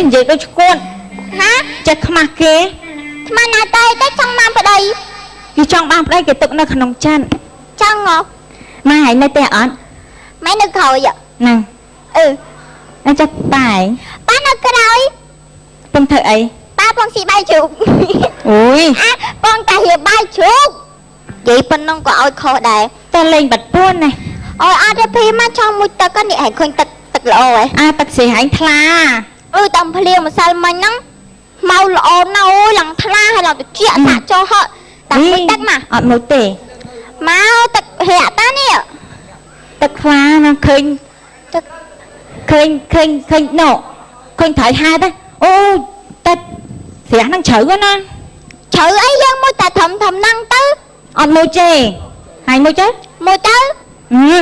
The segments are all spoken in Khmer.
នេះនិយាយដូចឈួតណាចេះខ្មាស់គេខ្មាស់ណាទៅចង់បានប្តីគេចង់បានប្តីគេទុកនៅក្នុងចានចង់ហ៎ម៉ែហើយនៅទេអត់ម៉ែនៅក្រោយហ្នឹងអញ្ចឹងប៉ានៅក្រោយពងធ្វើអីប៉ាពងស៊ីបាយជ្រូកអូយពងតាហៀបាយជ្រូកនិយាយប៉ុណ្ណឹងក៏ឲ្យខុសដែរតែលេងបាត់ពួនណាអូយអត់ទេភីមកចង់មួយទឹកនេះឯងឃើញទឹកល្អហ៎ទឹកស្រីហែងថ្លាតាមភ្លៀងម្សិលមិញហ្នឹងមកល្អណាស់អូយឡើងថ្លាហើយឡើងត្រជាក់ដាក់ចូលហត់តាមមួយទឹកមកអត់មួយទេមកទឹករាក់តានេះទឹកថ្លាណាឃើញទឹកឃើញណូឃើញត្រៃហេតុអូទឹកស្រះហ្នឹងជ្រៅណាជ្រៅអីយើងមួយតែធំហ្នឹងទៅអត់មួយទេហើយមួយទៅ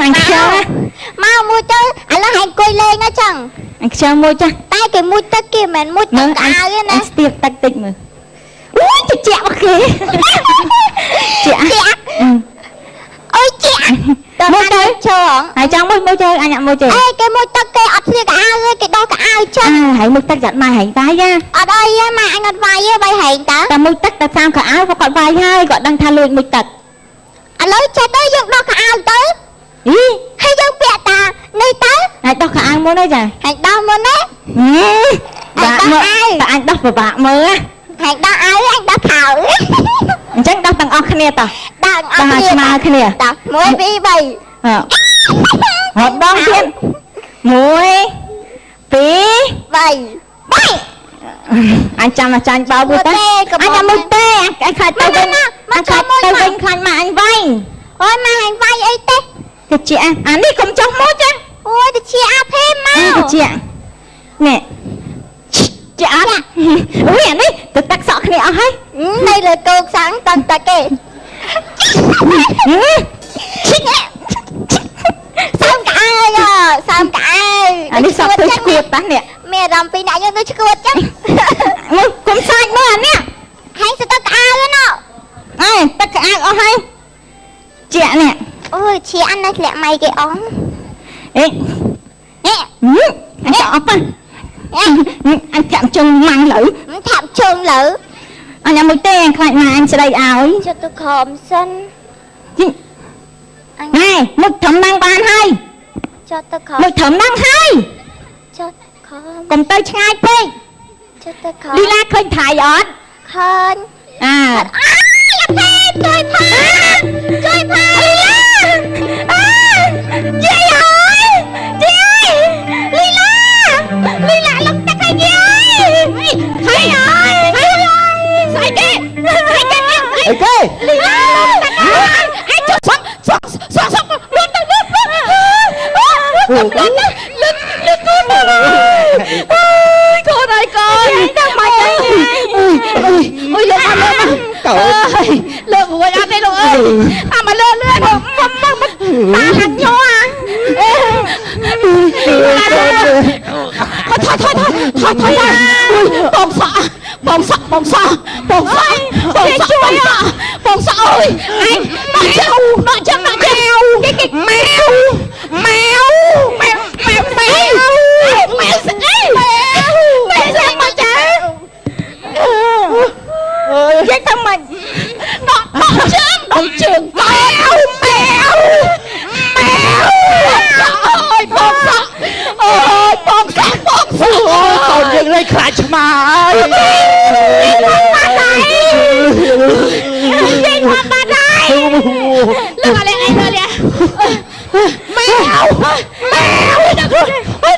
អញខ្ជិលមកមួយទៅឥឡូវហើយអង្គុយលេងអញ្ចឹងអញខ្ជិលមួយចាស់តែគេមួយទឹកគេមិនមួយទឹកកៅទេណាស្ទាបទឹកតិចមើលអូយតិចមកគេជាអូយជាមួយទៅជើងហើយចង់មួយទៅអញមួយទៅអេគេមួយទឹកគេអត់ស្លៀកកៅទេគេដោះកៅចឹងហើយមួយទឹកចាត់ម៉ែហែងបាយអត់អីម៉ែអញអត់វាយទេបាយហែងតាតែមួយទឹកតែសាមកៅគាត់វាយហើយគាត់ដឹងថាលួចមួយទឹកឥឡូវចេះទៅយើងដោះកៅទៅហើយយើងពាក់តានេះទៅហើយដោះកៅមុនទេចាហើយដោះមុនទេបាក់មើលតែអញដោះពិបាកមើលហើយដោះឲ្យអញដោះខោអញ្ចឹងដោះទាំងអស់គ្នាតោះដោះស្មើគ្នាតោះ1 2 3ហត់ដងទៀត1 2 3អញចាំចាញ់បោមួយទៅអញមួយទេអញខ្លាចទៅវិញខ្លាចម៉ាអញវាយអូយម៉ាអញវាយអីទេតិចអានេះកុំចុះមួយចាអូយតិចអាភេមកតិចនេះចាអត់អូយអានេះទៅតាក់សក់គ្នាអស់ហើយនៅលើគោកសាំងតន្តាគេសាំកៅអានេះសក់ទៅឈួតតានេះមានអារម្មណ៍ពីអ្នកយើងទៅឈួតចឹងគុំសាច់មើលអានេះហែងទៅកៅណាអើទឹកកៅអស់ហើយជានេះអូយជាអានេះធ្លាក់ម៉ៃគេអស់អេអញអត់ប៉អញចាប់ជើងម៉ាំងលើថាប់ជើងលើអញមួយទេអញខ្លាចម៉ែអញស្ដីឲ្យចុះទៅខំសិនណែមុខត្រឹមហ្នឹងបានហើយចុះទៅខំមុខត្រឹមហ្នឹងហើយចុះខំកុំទៅឆ្ងាយពេកចុះទៅខំលីឡាឃើញថៃអត់ឃើញអាយ៉ាភេជួយផាលីឡាយាយអើយយាយលីឡាលំទឹកឲ្យយាយថៃអើយស្អីគេអីគេលីឡាអញចុះសក់លុតទៅលុតកូនកូនអើយកូនដល់មកអើយអូយលើកអត់លើកកូនលើករួយអត់ទេលោកអើយអាមកលើកលឿនមកតាហាត់ញ័រថយបងសក់អើយអញមកចាំមកគេម៉ែស្អីម៉ែស្អីមកចាយាយធ្វើម៉េចដកជើងម៉ែអើយបងសក់កូនយើងលេងខ្លាចឆ្មាយាយមកបាត់ហើយលើកអលេងអីលើនេះម៉ែ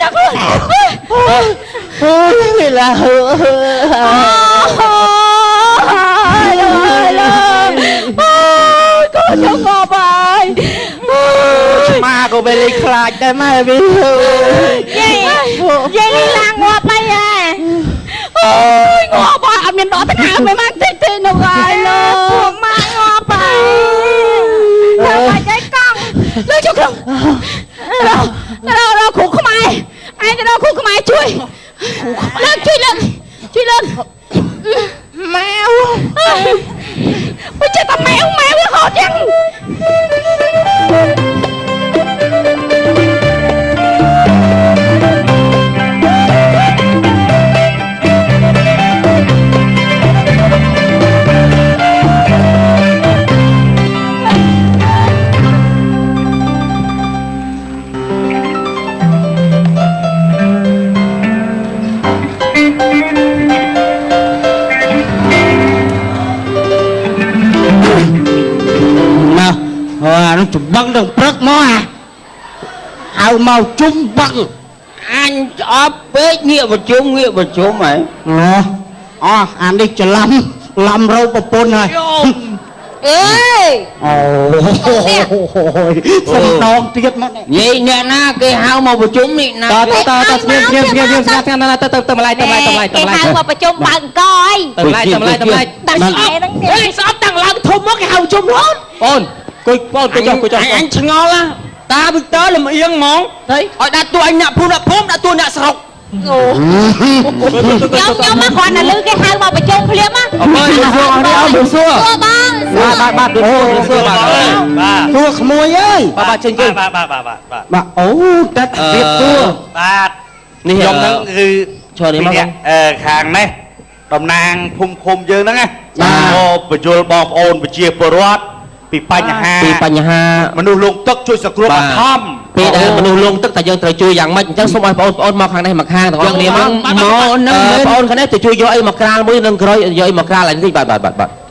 ដាក់ខ្លួនអូយឡាហើកូនយកកបហើយឆ្មាក៏មិនលេងខ្លាចដែរម៉ែវិញយាយឡាងាប់ហើយអូយងាប់ហើយអត់មានដកថ្នាំមិនបានតិចទេនោះហើយលោកម៉ាក់ងាប់ហើយធ្វើបាច់ឲ្យកង់លើជុកក្នុងរកគ្រូខ្មែរឯងទៅរកគ្រូខ្មែរជួយលើកម៉ែវមិនចេះតែម៉ែវវាហត់យ៉ាង nó chụp băng được bớt mó à hào màu chung băng anh ốp bếp nghĩa vào chung mày anh đi chờ làm râu bà pôn rồi ê xong đòn tiết mất vậy nè na cái hao màu vào chung đi nè tao mà lại cái hao mà bà chung bằng coi tầm lại sao tăng lần thùng mất cái hao chung luôn Pôn cho anh ngon á ta bước tới là mà yên món thấy hỏi đã tôi anh nạp phun đã tôi nạp sọc nhóm má còn là lư cái hao mà bà chung phim á được xưa ba xua khmôi ơi ba trên kia bà trách việc xua นี่ ยมนั่นคือเนี่ยขางไหมตำนางพุ่มเยอะนั่งไงโอ้ประจุบอลโอนประเจียปรวัตปีปัญหามนุษย์ลงตึกช่วยสกรูปทำ ปีได้มนุษย์ลงตึกแต่ยังแต่ช่วยอย่างไม่จังสมัยปอนมาข้างในมาข้างแต่ว่าเนี่ยมั้งหมอนั่งปอนข้างในแต่ช่วยย่อยมากลางมือนั่งกระย่อยมากลางอะไรที่บาด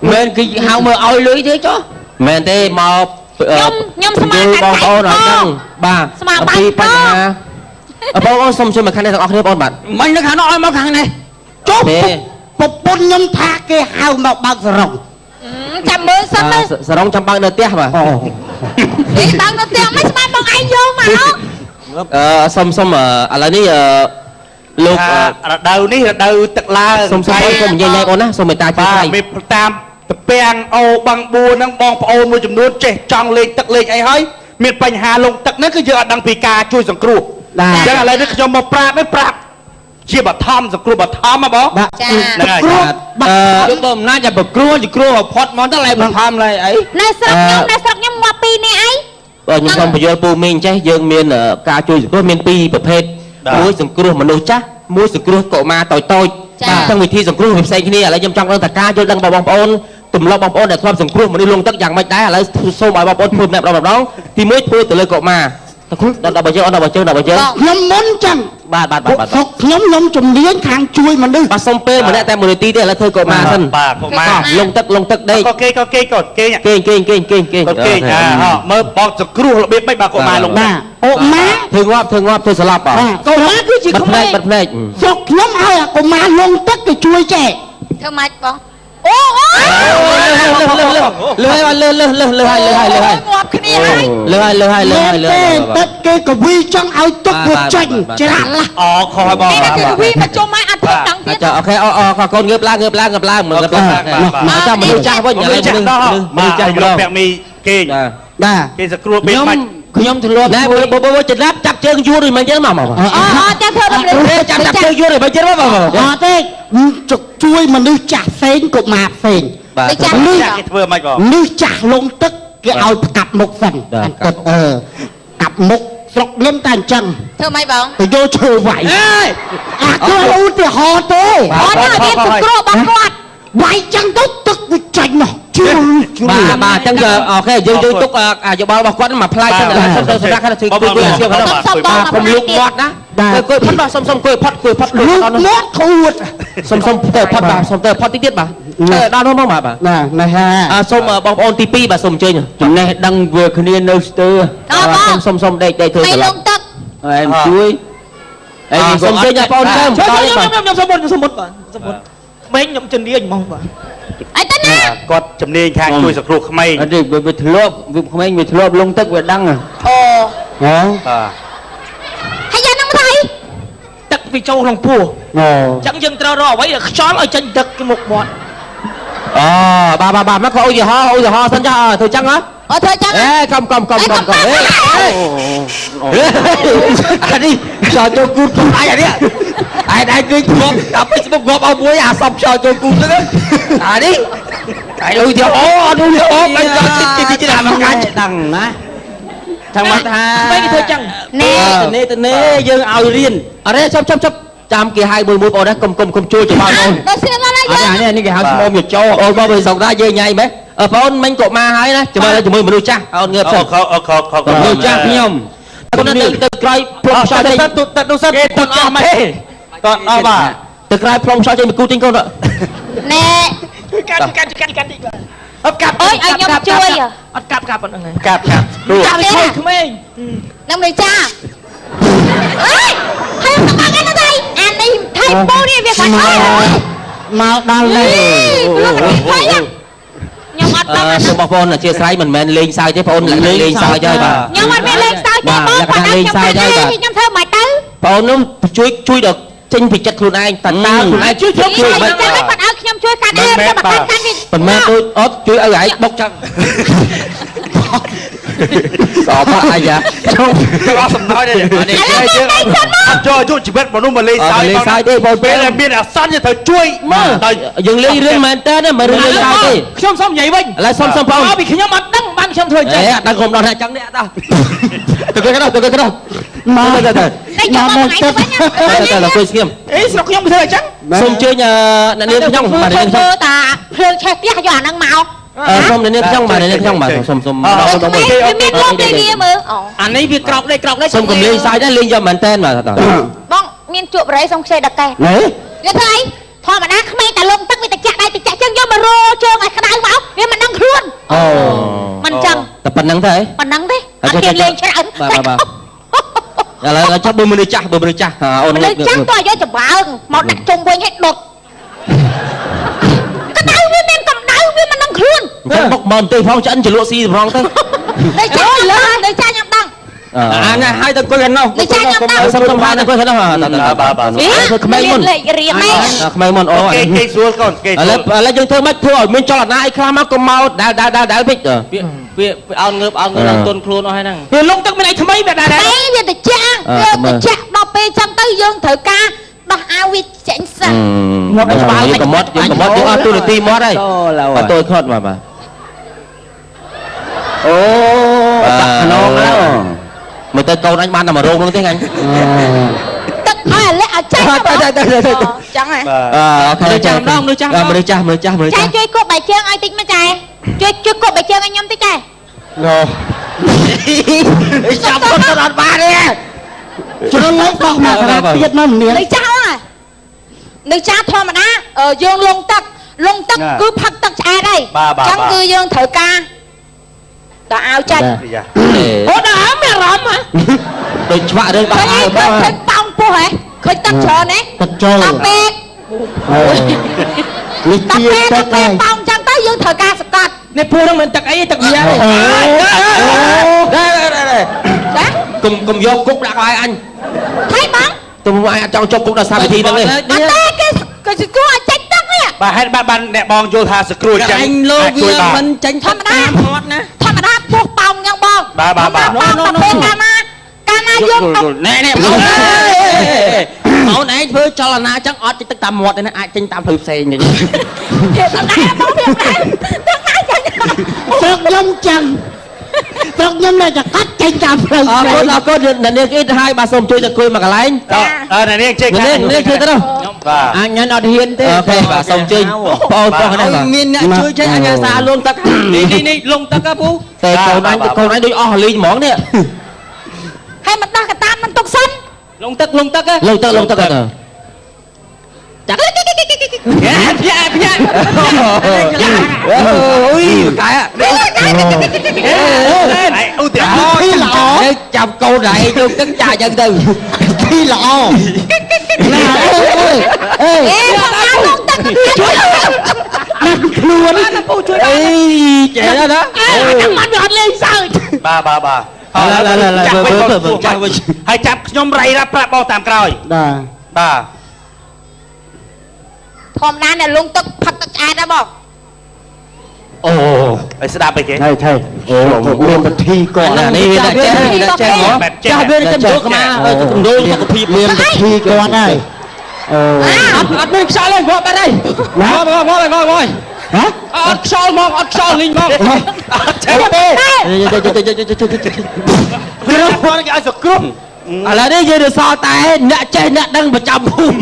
เมนคือเฮาเมื่อเอาเลยthế chứเมนเต้มาnhomสมาบอลปอนนั่งบ้าปีปัญหาปอนสมช่วยมาข้างในต้องออกเนี่ยปอนบัดมันนึกหาน้อยมาข้างในจบปุ๊บปุ๊บยมทาเกหาวมาบักสรง chầm mưa xâm áสรองจำปังเนื้อเตี้ยป่ะ đi bằng nó tiền mấy mai bằng ai vô mà nó ส้มอะไรนี่ลูก เดานี่เดาตึกลา ส้มใหญ่ๆก่อนนะส้มไม่ตายที่ไหน มีตามตะเปียงเอาบางบัวนั่งบองปอนมือจำนวนเจ็ดจองเลยตึกเลยไอ้เฮ้ยมีปัญหาลงตึกนั่นก็เยอะดังปีกาช่วยสังครูยังอะไรนี่ขยมมาปราบไม่ปราบเชี่ยบัดทอมสังครูบัดทอมมาบอกนั่นไงจุดต้มน่าจะแบบกลัวจะกลัวพอดมันอะไรมันทำอะไรไอ้ này sọc nhom qua pi này ấy ยังทำประโยชน์ปูมิงใช่ยังมีการช่วยก็มีปีประเภทมวยสังครูมนุษย์จ้ะมวยสังครูโกมาต่อยทั้งวิธีสังครูแบบใส่ที่นี่อะไรยังจังเรื่องตะการช่วยดังบองปอนตุ่มเราบองปอนแต่ความสังครูมันลงตั้งอย่างไม่ได้อะไรโซ่มาบองปอนพูดแบบเราแบบน้องที่มวยพูดตัวเลยโกมาตะคุเราไปเจอยมมุนจังบาดศกยมจุ่มเลี้ยงทางช่วยมันดื้อ ปลาส้มเป้เหมือนแต่มูลนิธิเนี่ยแล้วเธอก็มาท่านลงตึกได้ก็เก่ง เก่งเมื่อบอกจะครูเราเบี้ยไม่บากมาลงหน้าโอ้มาถึงว่าเธอสลับอ่ะก็มาคือจิเขาไม่บัดเพลงศกยมเอาก็มาลงตึกก็ช่วยแจthưa mày con ôเลยngọt cái này hayเลยตึกเกก็วิ่งจังเอาตึกหัวใจจะหลับละอ๋อคอยบอก cái này thì quy mà cho mày ăn thịt đắng tiết โอเคขอคนเงือบล่างเหมือนกันจะมาดูจ้าว่าอย่างไรมึงจ้าเราแบบมีเก่ง ได้ เก่งสักครู่เป็นไม่ខ្ញុំធ្លាប់ណាបើចន្លាប់ចាប់ជើងយួរឬមិនចឹងមកចាំធ្វើដំណើរចាប់ជើងយួរឬមិនចឹងមកទេជួយមនុស្សចាស់ផ្សេងកុមារផ្សេងមនុស្សគេធ្វើមិនបងមនុស្សចាស់លងទឹកគេឲ្យកាប់មុខសិនកាប់មុខស្រុកលឹមតែអញ្ចឹង thưa màyបងទៅយកឈើវាយគឺឧទាហរណ៍ទេអត់ដល់រៀនសង្គ្រោះបងគាត់វាយចឹងទៅទឹកវាចាញ់នោះជឿបាទចឹងអូខេយើងទុកយោបល់របស់គាត់មកផ្លាយទៅសម្រាប់គាត់ធ្វើគួយសៀវគាត់ខ្ញុំលុកមាត់ណាគួយផាត់បាទសុំគួយផាត់លុកមាត់ខួតសុំទៅផាត់បាទសុំទៅផាត់តិចទៀតបាទដល់នោះមកបាទណែហាសូមបងប្អូនទី2បាទសូមអញ្ជើញចំណេះដឹងវាគ្នានៅស្ទើសុំដេកធ្វើទៅលងទឹកអែមជួយសូមអញ្ជើញបងប្អូនទៅខ្ញុំសុំមុតបាទសុំមុតមេងខ្ញុំជំនាញហ្មងបាទអីទៅណាគាត់ជំនាញខាងជួយសង្គ្រោះក្មេងអត់ទេវាធ្លាប់វាក្មេងវាធ្លាប់លងទឹកវាដឹងអូហើយយ៉ាងហ្នឹងថៃទឹកវាចូលក្នុងពោះអញ្ចឹងយើងត្រូវរកអ្វីឲ្យខ្យល់ឲ្យចេញទឹកពីមុខមាត់បាទមកឧទាហរណ៍សិនចាធ្វើចឹងហ៎ធ្វើចឹងកំអានេះចោលចូលគូតអាយអានេះឯដៃគឺងប់ដល់ Facebook ងប់ឲ្យមួយអាសពចោលចូលគូតហ្នឹងអានេះឯឧទាហរណ៍អត់ឧទាហរណ៍មិនដល់ទីមកកាច់ដឹងណាចាំមកថាមិនធ្វើចឹងណែយើងឲ្យរៀនអរេចប់ចាំគេហៅមួយបងណាកុំជួយចាំបងអូនទៅសៀមណាយើងនេះគេហៅស្មោមយកចូលអូនមកវិញស្រុកណាយើងញ៉ៃមែនបងអូនមិញក៏មកហើយណាជាមួយមនុស្សចាស់អូនងើបសិនមនុស្សចាស់ខ្ញុំទៅក្រោយផ្លុំខ្យល់ចេញទៅនោះសិនគេទៅអស់ទេតោះអស់បាទទៅក្រោយផ្លុំខ្យល់ចេញមកគូទិញកូនណែកាន់តិចបាទ អត់កាប់ អើយឲ្យខ្ញុំជួយ អត់កាប់ប៉ុណ្្នឹងឯង កាប់គ្រូ កាប់ឲ្យជួយក្មេង នឹងមិនចាអើយហើយមកឯងទៅអានេះថៃពូនេះវាគាត់អើយ មកដល់នេះ លោកនេះថៃខ្ញុំអត់ដឹង សូមបងប្អូនអធិស្ឋានមិនមែនលេងសើចទេបងប្អូនលេងសើចហើយបាទ ខ្ញុំអត់មានលេងសើចទេបងខ្ញុំធ្វើមិនទៅ បងអូននោះជួយដល់ចេញពីចិត្តខ្លួនឯងតើតើខ្លួនឯងជួយមិន ខ្ញុំឲ្យខ្ញុំជួយកាត់អើទៅបាត់កាន់នេះ មិនមែនដូចអត់ជួយឲ្យឯងបុកចឹងសបអាយ៉ា ខ្ញុំអត់សំណោចទេនេះយើងអត់ចូលអាយុជីវិតមនុស្សមកលេងសើច លេងសើចទេបង ពេលដែលមានអាសន្នយើងត្រូវជួយមើល យើងលេងរឿងមែនតើមិនរឿងលេងសើចទេ ខ្ញុំសុំនិយាយវិញ ឥឡូវសុំបង មកពីខ្ញុំអត់ដឹងបានខ្ញុំធ្វើអញ្ចឹង អត់ដឹងខ្ញុំដល់ថាចឹងនេះអត់ដល់ទៅគេទៅមកទៅ មកទៅ តែខ្ញុំមកថ្ងៃវិញ ទៅទៅស្គៀម អេស្រុកខ្ញុំធ្វើអញ្ចឹង សូមជួយអ្នកនាងខ្ញុំបាទនាងខ្ញុំ មើលតាភ្លើងឆេះផ្ទះយកអាហ្នឹងមក សូមអ្នកនាងខ្ញុំបាទអ្នកនាងខ្ញុំបាទសូមវាមានលោកទេលាមើល អានេះវាក្រោកលេខ សូមកំលេងសើចដែរលេងយកមែនតែនបាទតើ បងមានជក់បរិយសុំខ្ចីដកេះ ណែ វាធ្វើអីធម្មតាក្មេងតែលងទឹកវាតិចដៃតិចចឹងយកមករោជើងឲ្យក្តៅមកវាមិនដឹងខ្លួន អូ មិនចឹង តែប៉ុណ្្នឹងទេ ប៉ុណ្ណឹងទេអត់គេលេងច្រើន ឥឡូវចាប់បើមនុស្សចាស់អូន មនុស្សចាស់ទៅយកចំបើងមកដាក់ជុំវិញឲ្យដុតក្តៅវាមានកម្ដៅវាមិនដឹងខ្លួន ចាំបុកមកទៅផងឆ្អិនចលក់ស៊ីប្រងទៅ តែចាស់លើតែចាស់ខ្ញុំដឹង អានេះឲ្យទៅអង្គុយនោះសុំបានអង្គុយទៅនោះធ្វើក្មេងមុន លេខរៀមឯង ក្មេងមុនអូ គេស្រួលកូនគេ ឥឡូវយើងធ្វើម៉េចធ្វើឲ្យមានចលនាអីខ្លះមកកុំមកដែលពេក វាអោនងើបទុនខ្លួនអស់ហើយហ្នឹងវាលងទឹកមានអីថ្មីវាដែរ តែវាតិចដល់ពេលចឹងទៅយើងត្រូវការដោះអាវវាចេញសិន មកក្បាលកមុតយើងអត់ទូនាទីមាត់ហើយអត់ទូខត់បាទអូបាក់ខ្នងហើយមើលទៅកូនអញបានតែ1រោងនោះទេអញ ទឹកឲ្យលាក់ឲ្យចេញចឹងហ៎ អូខេចាំដងមនុស្សចាស់មនុស្សចាស់ ចែជួយគប់បាយជើងឲ្យតិចមកចែជួយគប់បាយជើងឲ្យខ្ញុំតិចចែ ណូចាំគាត់អត់បានទេ ជ្រុលឡើងបោះមកទៀតមកមាន នៅចាស់ហ្នឹងនៅចាស់ធម្មតាយើងលងទឹកគឺផឹកទឹកឆ្អែតហើយចឹងគឺយើងត្រូវការដល់អាវចាច់ អូដល់អើមានអារម្មណ៍ហ៎ ដូចឆ្វាក់រឿងបាក់អាវ ឃើញប៉ោងពោះហ៎ឃើញទឹកច្រើនហ៎ ទឹកចូល ដល់ពេក នេះ ដល់ ជា ពេក ទឹកហើយ ប៉ោងចឹងទៅយើងត្រូវការសកាត់ នេះពូហ្នឹងមិនទឹកអីទឹកវាទេ កុំយកគុកដាក់ក្បែរអញ ថៃបង ទុំអញអត់ចង់ចុកគុកដល់សាវិធីហ្នឹងទេ អត់ទេគេស្គាល់ឲ្យចេញទឹកនេះ បាទហេតុបានអ្នកបងយល់ថាសគ្រួចឹង អញលោកវាមិនចាញ់ ធម្មតា មាត់ណា ធម្មតាពោះប៉ោងចឹងបង បាទ ពេលកាលណាយើង ណែអូនឯងធ្វើចលនាចឹងអត់ចេញទឹកតាមមាត់ទេណាអាចចេញតាមផ្លូវផ្សេងទេ តែបងវាតែទឹកណាចាញ់ ស្រុកខ្ញុំចឹងស្រុកខ្ញុំនៅតែកាត់ចេញតាមផ្លូវ អរគុណអ្នកនាងអ៊ីតហើយបាទសូមជួយទៅគួយមកកន្លែង អ្នកនាងចេះ អ្នកនាងជួយទៅនោះ បាទ អញអត់ហ៊ានទេ អូខេបាទសូមជួយបងប្អូននេះបាទ មានអ្នកជួយចេញអញ្ញាសាលងទឹកនេះលងទឹកហ៎ពូ តែកូនអញដូចអស់លីងហ្មងនេះ ហើយមិនដោះកតាមិនទុកសិន លងទឹកហ៎ លុងទឹកទៅ ចាក់ភ្ញាក់ អូយកែ ឧទាហរណ៍ ទីល្អ ចាប់កូនឯងលុងទឹកចាចឹងទៅ ទីល្អណាអេ អាលងទឹកជួយ ណាស់ខ្លួន ពូជួយ អីចេះណា អាមិនវាអត់លេងសើច បាទ ចាំវិញ ហើយចាប់ខ្ញុំរៃរ៉ាប្រាប់បងតាមក្រោយ បាទ បាទ ធម្មតាអ្នកលងទឹកផឹកទឹកឆ្អែតដែរបង អូ ឲ្យស្ដាប់អីគេ ហើយថៃអូមានពិធីគាត់ នេះចេះមកចាស់វាទៅយកកម្មាគំរូសុខភាព មានពិធីគាត់ហើយអូ អត់មានខ្យល់ទេមកបាត់ហើយមកហ៎ អត់ខ្យល់មកអត់ខ្យល់លីងមក ចេះទេ គ្រូគាត់គេឲ្យសគ្រប់ ឥឡូវនេះយើងទៅសល់តែអ្នកចេះអ្នកដឹងប្រចាំភូមិ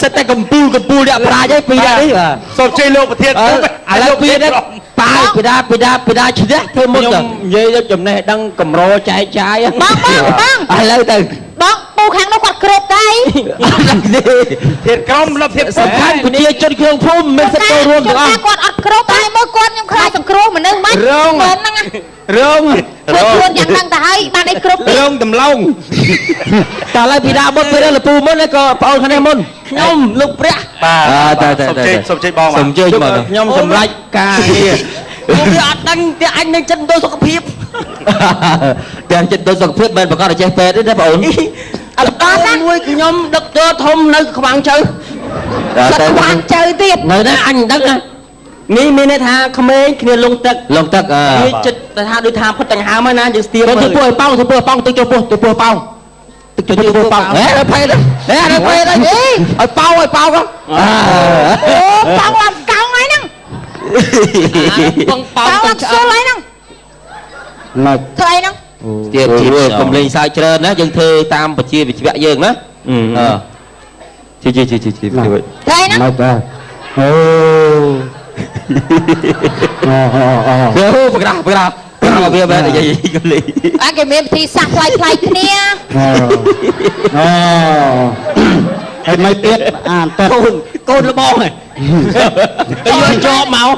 សិតតែកំពូលអ្នកប្រាជ្ញឯងពីរនេះបាទ សូមជ័យលោកប្រធាន ឥឡូវពីនេះប៉ាពីដាឈ្នះធ្វើមុនទៅនិយាយចំណេះដឹងកម្រចែកចាយ បង ឥឡូវទៅ បងពូ ខាងនោះគាត់គ្រប់ដែរ ធាតក្រុមលប់ធាត សំខាន់ប្រជាជនក្នុងភូមិមានសិទ្ធិចូលរួមទាំងអស់ គាត់អត់គ្រប់តែមើលគាត់ខ្ញុំខ្លាចសង្គ្រោះមនុស្សមិន រង ហ្នឹង រង ខ្លួនយ៉ាងហ្នឹងទៅហើយបានអីគ្រប់ រងដំឡូងកាលឡើយពីដើមមុនពេលលពូមុនក៏ប្អូនខាងនេះមុនខ្ញុំលោកព្រះ បាទសុំជ័យបង សូមជើញមកខ្ញុំសម្រេចការងារពួកវាអត់ដឹងតែអញនឹងចិត្តដោយសុខភាពតែចិត្តដោយសុខភាពមិនប្រកាសចេះពេទ្យទេណាបងអូនអត់ដល់មួយខ្ញុំដឹកទ័រធំនៅខ្វាំងជើសត្វខ្វាំងជើទៀតនៅណាអញដឹងណានេះមានន័យថាក្មេងគ្នាលងទឹកវាចិត្តថាដូចថាផុតដង្ហើមហើយណាយើងស្ទាបមើលទៅពោះប៉ោងទៅប៉ោងទៅចូលពោះទៅពោះប៉ោងទៅចូលពោះប៉ោងហេដល់ពេលនេះដល់ពេលនេះឲ្យប៉ោងក៏អូប៉ោងឡើងកោងហើយហ្នឹងបងប៉ោងឡើងស្រួលហើយហ្នឹងធ្វើអីហ្នឹងទៀតកំលេងសើចច្រើនណាយើងធ្វើតាមបជាវិជ្ជាយើងណាជីធ្វើអីហ្នឹងមកបាទអូប្រកាសវាបែរនិយាយកំលេងអាគេមានវិធីសាស្ត្រផ្លាយគ្នាហើយមិនទៀតអានតើកូនលបងហ៎ទៅយកជាប់មក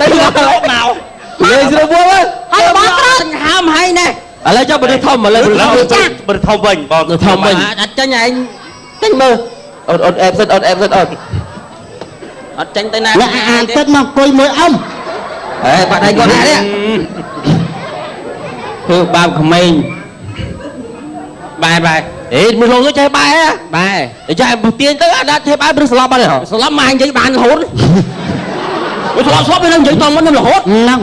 ទៅយកកន្លោមកលេងស្រួលមកហើយបងក្រោយដង្ហើមហើយណែឥឡូវចុះបើធំឥឡូវចាស់បើធំវិញបងធំវិញអត់ចាញ់ឯងចាញ់មើលអត់អេបសិតអត់ចាញ់ទៅណាអ្នកអានទឹកមកអង្គុយមួយអ៊ំហេបាត់ដៃគាត់នេះធ្វើបាបក្មេងបែអេមួយលោកចេះបែតែចាស់ទៀនទៅអត់ធ្វើបែព្រឹកស្លាប់បាត់ហើយស្លាប់មកនិយាយបានរហូតស្លាប់វានឹងនិយាយតមុនខ្ញុំរហូតហ្នឹង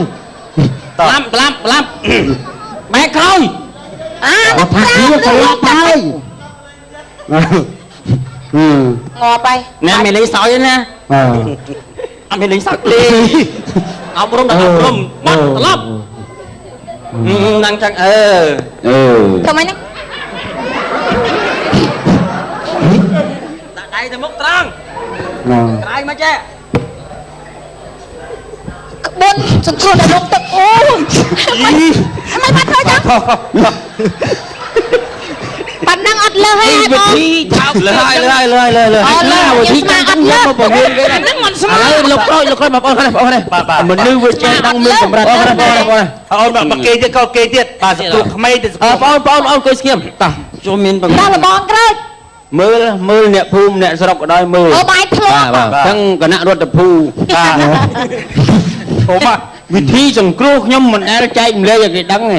ក្លាប់បែក្រោយថាវាស្លាប់ហើយងាប់ហើយអ្នកមានលេងសើចណាអត់មានលេងសើចទេអប់រំបាត់ស្លាប់ហ្នឹងចឹងធ្វើម៉េចហ្នឹងដាក់ដៃទៅមុខត្រង់ក្រៃមកចេះក្បួនសង្គ្រោះនៅក្នុងទឹកអូមិនបាត់ធ្វើចឹងប៉ណ្ណឹងអត់លើហើយវិធីថោកលើហើយវិធីការអត់លើមកបង្រៀនគេហ្នឹងមិនស្មើលោកក្រោយបងប្អូនមនុស្សវាចេះដឹងមានកម្រិតបងអូនមកគេទៀតក៏គេទៀតបាទសង្គ្រោះក្មេងទៅបងប្អូនអង្គុយស្ងៀមតោះចូលមានបង្រៀនដល់លបងក្រោយមើលអ្នកភូមិអ្នកស្រុកក៏ដោយមើលអូបាយធ្លាប់ទាំងគណៈរដ្ឋភូបាទវិធីសង្គ្រោះខ្ញុំមិនដែលចែកម្លែកឲ្យគេដឹងទេ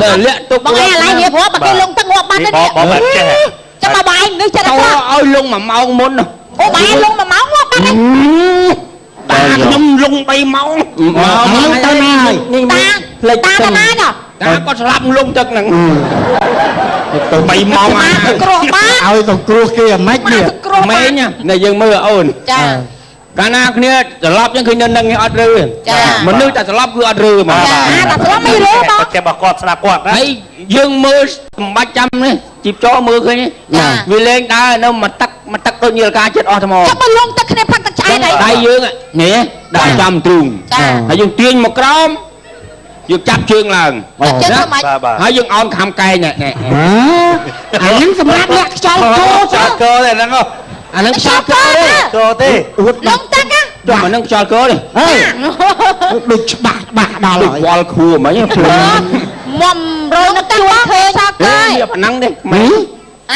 តែលាក់ទុកបងឯងឥឡូវរៀបរាប់បើគេលងទឹកងាប់បាត់ទេបងចេះចាំមកបាយនេះចិត្តទៅឲ្យលង1ម៉ោងមុនអូបាយលង1ម៉ោងងាប់បាត់ទេខ្ញុំលង3ម៉ោងទៅណាហើយតាទៅណាដល់តាគាត់ស្លាប់លងទឹកហ្នឹងទៅ3ម៉ោងគ្រោះបាត់ឲ្យសង្គ្រោះគេអាម៉េចនេះម៉េងនេះយើងមើលអូនចាកាលណាគ្នាត្រឡប់ចឹងឃើញនៅនឹងអត់រើមនុស្សតែត្រឡប់គឺអត់រើហ្មងតែត្រឡប់មិនរើបងតែបើគាត់ស្ដាប់គាត់ហើយយើងមើលសម្បាច់ចាំនេះជីបចោមើលឃើញវាលេងដើរនៅមកទឹកដូចញៀលការចិត្តអស់ថ្មចាំបើលងទឹកគ្នាផឹកទឹកឆ្អែតហើយដៃយើងនេះដាក់ចាំទ្រូងហើយយើងទាញមកក្រោមយើងចាប់ជើងឡើងហើយយើងអោនខំកែងនេះអាហ្នឹងសម្រាប់អ្នកខ្យល់កោទេហ្នឹងអានឹងខ្យល់កោទេលងទឹកណាចុះអានឹងខ្យល់កោនេះដូចច្បាស់ដល់ហើយវល់ខួរហ្មងមុំរងទឹកធ្វើខ្យល់កោវាប៉ុណ្ណឹងទេ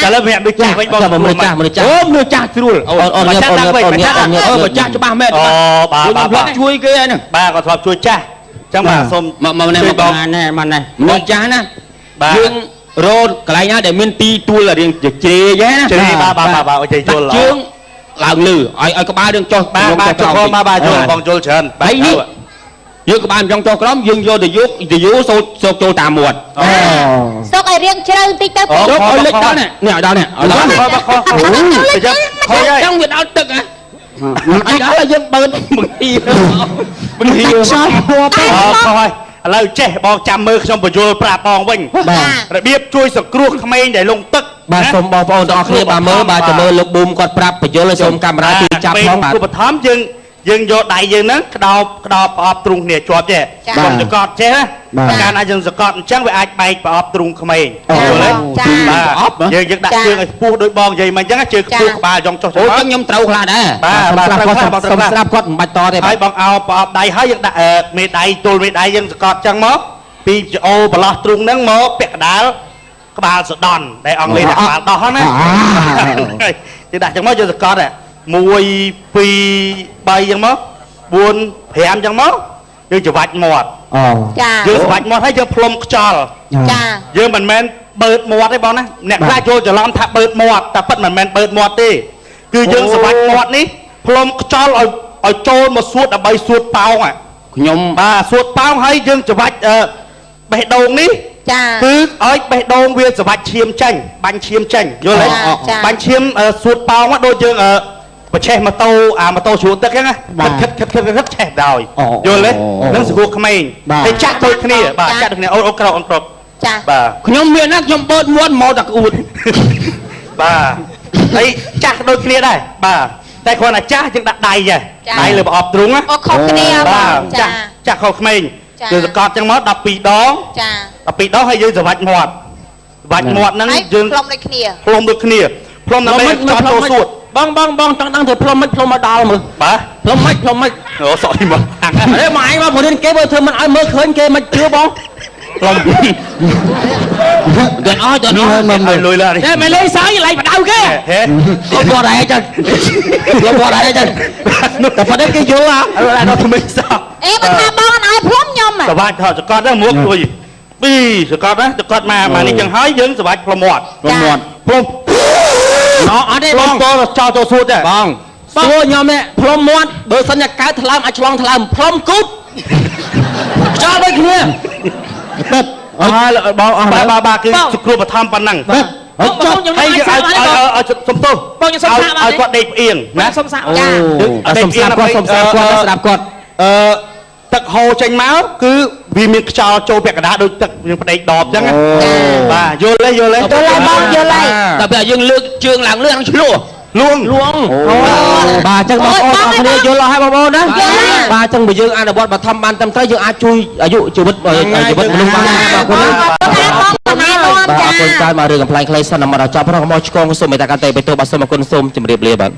តែលើវាដូចចាស់វិញបងមនុស្សចាស់មនុស្សចាស់ស្រួលអូនញ៉ាំបើចាស់ច្បាស់មែនអូបាទជួយគេហ្នឹងបាទគាត់ធ្លាប់ជួយចាស់ចឹងបាទសូមមកនេះមកបងណែមកនេះមនុស្សចាស់ណាយើងរោតកន្លែងណាដែលមានទីទួលរៀងជ្រេយណាជ្រេបាទអីជុលជើងឡើងលឺឲ្យក្បាលយើងចុះបាទចុះក្រោមបាទយល់បងយល់ច្រើនហើយនេះយើងក្បាលចង់ចុះក្រោមយើងយកទៅយូសូកចូលតាមមាត់សូកឲ្យរៀងជ្រៅបន្តិចទៅចូលឲ្យលិចដល់នេះឲ្យដល់នេះឲ្យដល់ខូចចង់វាដល់ទឹកណាអីដល់យើងបើបង្ហៀចោលហួរទៅហើយឥឡូវចេះបងចាំមើលខ្ញុំបញ្យល់ប្រាប់បងវិញរបៀបជួយសង្គ្រោះក្មេងដែលលងទឹកបាទសូមបងប្អូនទាំងអស់គ្នាបាទមើលបាទចាំមើលលោកប៊ូមគាត់ប្រាប់បញ្យល់ឲ្យសូមកាមេរ៉ាទីចាប់ផងបាទឧបត្ថម្ភយើង យើងយកដៃយើងហ្នឹងក្តោបប្រអប់ទ្រូងគ្នាជាប់ចេះកុំចកត់ចេះណាកាលណាយើងសកត់អញ្ចឹងវាអាចបែកប្រអប់ទ្រូងក្មេងយល់ទេបាទយើងដាក់ជើងឲ្យខ្ពស់ដូចបងនិយាយមិញអញ្ចឹងជើងខ្ពស់ក្បាលចង់ចុះ អូខ្ញុំត្រូវខ្លះដែរបាទត្រូវខ្លះបងត្រូវស្រាប់គាត់មិនបាច់តទេ ហើយបងអោប្រអប់ដៃហើយយើងដាក់មេដៃទល់មេដៃយើងសកត់អញ្ចឹងមកពីចោប្រឡោះទ្រូងហ្នឹងមកពាក់កដាលក្បាលសដន់ដែលអង់គ្លេសដាក់ក្បាលដោះណាយើងដាក់អញ្ចឹងមកយើងសកត់1 2 3អញ្ចឹងមក4 5អញ្ចឹងមកយើងច្រវាច់មាត់ ចា យើងច្រវាច់មាត់ហើយយើងផ្លុំខ្យល់ ចា យើងមិនមែនបើកមាត់ទេបងណាអ្នកខ្លះចូលច្រឡំថាបើកមាត់តែពិតមិនមែនបើកមាត់ទេគឺយើងច្រវាច់មាត់នេះផ្លុំខ្យល់ឲ្យចូលមកសួតដើម្បីសួតប៉ោងខ្ញុំ បាទសួតប៉ោងហើយយើងច្រវាច់បេះដូងនេះ ចា គឺឲ្យបេះដូងវាច្រវាច់ឈាមចេញបាញ់ឈាមចេញយល់ទេបាញ់ឈាមសួតប៉ោងដូចយើងប្រឆេះម៉ូតូម៉ូតូជ្រួតទឹកហ្នឹងណាខិតឆេះដោយយល់ទេនឹងស្រួលក្មេងតែចាក់ដូចគ្នាបាទចាក់ដូចគ្នាអូក្រអូនប្រុស ចា បាទ ខ្ញុំមានណាខ្ញុំបើកមាត់មកតែក្អួត បាទហើយចាស់ដូចគ្នាដែរបាទតែគ្រាន់តែចាស់យើងដាក់ដៃហ៎ដៃលើប្រអប់ទ្រូងណា អូខុសគ្នាបង ចាស់ចាស់ខុសក្មេងយើងសកត់ចឹងមក12ដង ចា 12ដងហើយយើងច្រវាច់មាត់ហ្នឹងយើង ផ្លុំដូចគ្នា ផ្លុំដូចគ្នាផ្លុំដើម្បីចោលចូលសួត បងចង់ដឹងទៅផ្លុំមិនផ្លុំមកដល់មើល បាទ ផ្លុំមិន អូសក់នេះមកអាំង អេម៉ែមករៀនគេបើធ្វើមិនឲ្យមើលឃើញគេមិនជឿបងផ្លុំដល់អស់ឲ្យលុយឡើយ តែមិនលេងសើចឡៃបដៅគេ ហេ គាត់ដែរចឹងគាត់ដែរចឹងតែប៉ុណ្ណេះគេយល់ហ៎ ដល់ថ្មីសក់ អេបើថាបងអត់ឲ្យផ្លុំខ្ញុំ សបាច់ថតសកត់ហ្នឹងមកទួយពីសកត់ណាសកត់មកនេះចឹងហើយយើងសបាច់ផ្លុំមាត់ផ្លុំអត់ទេ ផ្លុំ បង តចោលចូលសួតទេ បងសួរខ្ញុំនេះផ្លុំមាត់បើសិនជាកើតថ្លើមអាចឆ្លងថ្លើមផ្លុំគូតចោលដូចគ្នា ហើយបងអស់បាទគឺសគ្រូបឋមប៉ុណ្ណឹង ហើយយើងឲ្យសំទោស បងខ្ញុំសុំថាឲ្យគាត់ដេកផ្អៀងណា សុំសា ចា សុំស្ដាប់គាត់ស្ដាប់គាត់ ទឹកហូរចេញមកគឺវាមានខ្យល់ចូលពាក់កណ្ដាលដូចទឹកយើងផ្ដេកដបអញ្ចឹងបាទយល់ទេយល់ហើយបងយល់ហើយ តែពេលយើងលើកជើងឡើងលើនឹងឆ្លោះ លួង បាទអញ្ចឹងបងប្អូនអរគ្នាយល់ហើយបងប្អូនណាបាទអញ្ចឹងបើយើងអនុវត្តបឋមបានត្រឹមត្រូវយើងអាចជួយអាយុជីវិតមនុស្សបានបាទគុណណាបាទអរគុណច្រើនមករឿងកំ pl ខ្លីសិនមកដល់ចប់ផងមកឆ្កងសូមមេត្តាកតេបេតូបាទសូមអរគុណសូមជម្រាបលាបាទ